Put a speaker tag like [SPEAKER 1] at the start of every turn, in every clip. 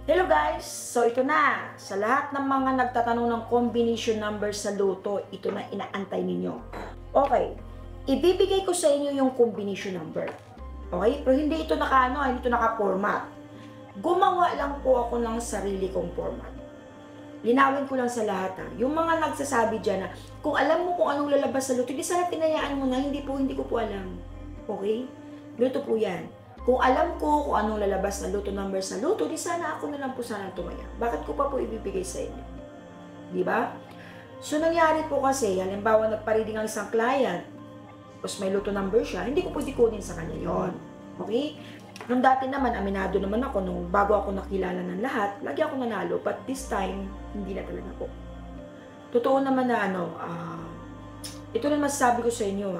[SPEAKER 1] Hello guys! So ito na, sa lahat ng mga nagtatanong ng combination number sa loto, ito na inaantay ninyo. Okay, ibibigay ko sa inyo yung combination number. Okay, pero hindi ito hindi ito naka-format. Gumawa lang po ako ng sarili kong format. Linawin ko lang sa lahat yung mga nagsasabi dyan na kung alam mo kung anong lalabas sa loto, di sana tinayaan mo na, hindi ko po alam. Okay? Loto po yan. Kung alam ko kung anong lalabas na loto number sa loto, di sana ako na lang po sana tumaya. Bakit ko pa po ibibigay sa inyo? Di ba? So, nangyari po kasi, halimbawa nagpa-reading ang isang client, tapos may loto number siya, hindi ko pwede kunin sa kanya yon. Okay? Nung dati naman, aminado naman ako, nung bago ako nakilala ng lahat, lagi ako nanalo, but this time, hindi na talaga po. Totoo naman na ito na masasabi ko sa inyo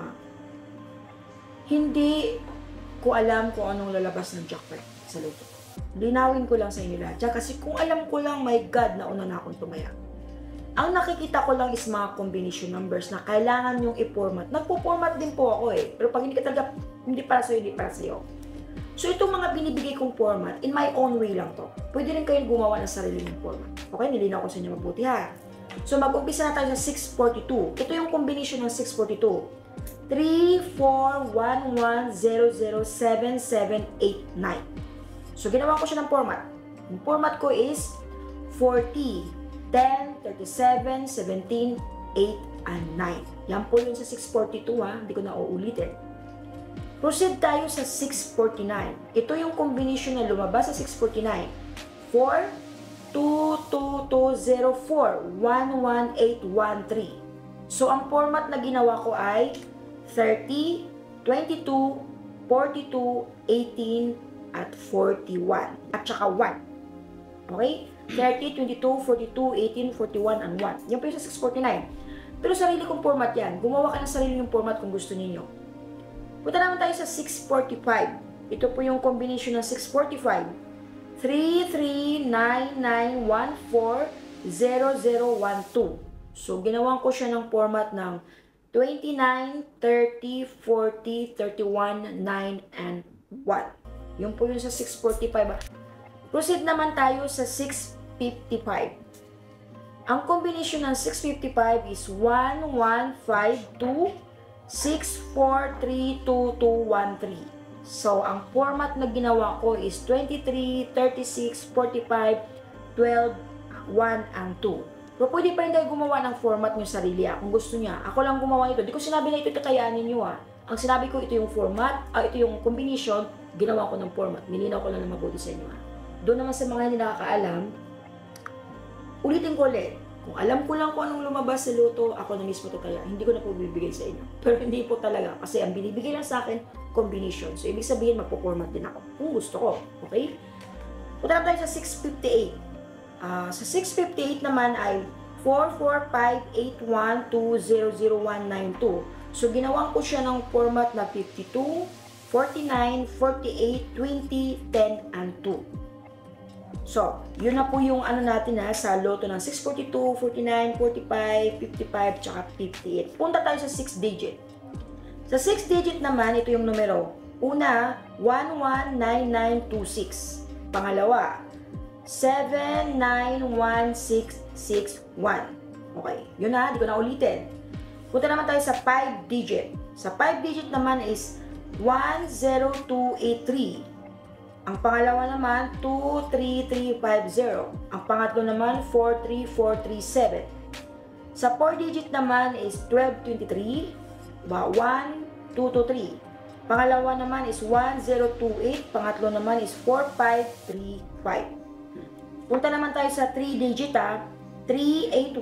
[SPEAKER 1] hindi ko alam kung anong lalabas ng jackpot sa loto. Linawin ko lang sa inyo lahat. Kasi kung alam ko lang, my God, nauna na akong tumaya. Ang nakikita ko lang is mga combination numbers na kailangan yung i-format. Nagpo-format din po ako Pero pag hindi ka talaga, hindi para sa'yo, hindi para sa'yo. So itong mga binibigay kong format, in my own way lang to. Pwede rin kayong gumawa ng sarili ng format. Okay, nilinaw ko sa inyo mabuti So mag-umpisa na tayo sa 642. Ito yung combination ng 642. 3, 4, 1, 1, 0, 0, 7, 7, 8, 9. So, ginawa ko siya ng format. Yung format ko is 40, 10, 37, 17, 8, and 9. Yan po yun sa 642 Hindi ko na uulitin. Proceed tayo sa 649. Ito yung combination na lumabas sa 649. 4, 2, 2, 2, 0, 4, 1, 1, 8, 1, 3. So, ang format na ginawa ko ay 30, 22, 42, 18, at 41. At saka 1. Okay? 30, 22, 42, 18, 41, and 1. Yan po yung sa 649. Pero sarili kong format yan. Gumawa ka ng sarili yung format kung gusto ninyo. Punta naman tayo sa 645. Ito po yung combination ng 645. 3, 3, 9, 9, 1, 4, 0, 0, 1, 2. So, ginawan ko siya ng format ng 29, 30, 40, 31, 9, and 1. Yun po yun sa 645. Proceed naman tayo sa 655. Ang combination ng 655 is 1, 1, 5, 2, 6, 4, 3, 2, 2, 1, 3. So, ang format na ginawa ko is 23, 36, 45, 12, 1, and 2. Pero pwede pa rin tayo gumawa ng format nyo sarili kung gusto niya. Ako lang gumawa ito. Di ko sinabi na ito kakayanin nyo Ang sinabi ko, ito yung format, ito yung combination, ginawa ko ng format. Nilinaw ko lang na mabuti sa inyo Doon naman sa mga hindi nakakaalam, ulitin ko ulit. Kung alam ko lang kung anong lumabas sa loto, ako na mismo ito kaya. Hindi ko na po bibigay sa inyo. Pero hindi po talaga. Kasi ang binibigay lang sa akin, combination. So, ibig sabihin, magpo-format din ako. Kung gusto ko. Okay? Punta tayo sa 658. Sa 658 naman ay 44581200192. So, ginawan ko siya ng format na 52, 49, 48, 20, 10, and 2. So, yun na po yung natin sa loto ng 642, 49, 45, 55, tsaka 58. Punta tayo sa 6 digit. Sa 6 digit naman, ito yung numero. Una, 119926. Pangalawa, 791661. Okay, yun di ko na ulitin. Punta naman tayo sa 5 digit. Sa 5 digit naman is 10283. Ang pangalawa naman, 23350. Ang pangatlo naman, 43437. Sa 4 digit naman is 1223, 1223. Pangalawa naman is 1028. Pangatlo naman is 4535. Punta naman tayo sa 3 digit 381,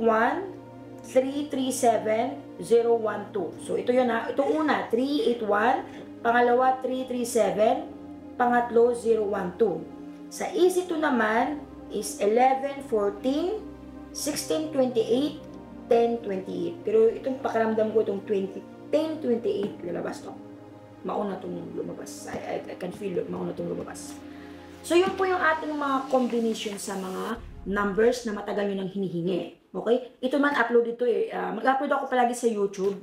[SPEAKER 1] 337, 012. So ito yun Ito una, 381, pangalawa 337, pangatlo 012. Sa easy to naman is 11, 14, 16, 28, 10, 28. Pero itong pakiramdam ko itong 10, 28 lalabas to. Mauna itong lumabas. I can feel it. Mauna itong lumabas. So, yun po yung ating mga combination sa mga numbers na matagal nyo nang hinihingi. Okay? Ito man, upload ito mag-upload ako palagi sa YouTube.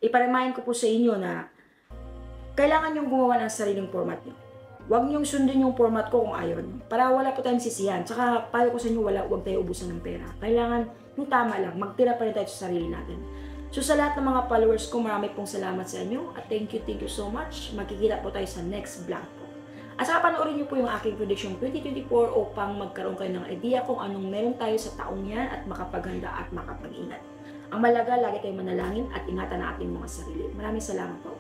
[SPEAKER 1] Iparemind ko po sa inyo na kailangan yung gumawa ng sariling format nyo. Huwag niyong sundin yung format ko kung ayaw niyo. Para wala po tayong sisiyan. Tsaka payo ko sa inyo, huwag tayo ubusan ng pera. Kailangan yung tama lang, magtira pa rin tayo sa sarili natin. So sa lahat ng mga followers ko, marami pong salamat sa inyo. At thank you so much. Magkikita po tayo sa next vlog po. At saka panoorin niyo po yung aking prediction 2024 upang magkaroon kayo ng idea kung anong meron tayo sa taong yan at makapaghanda at makapag-ingat. Ang malaga, lagi tayong manalangin at ingatan ang ating mga sarili. Maraming salamat po.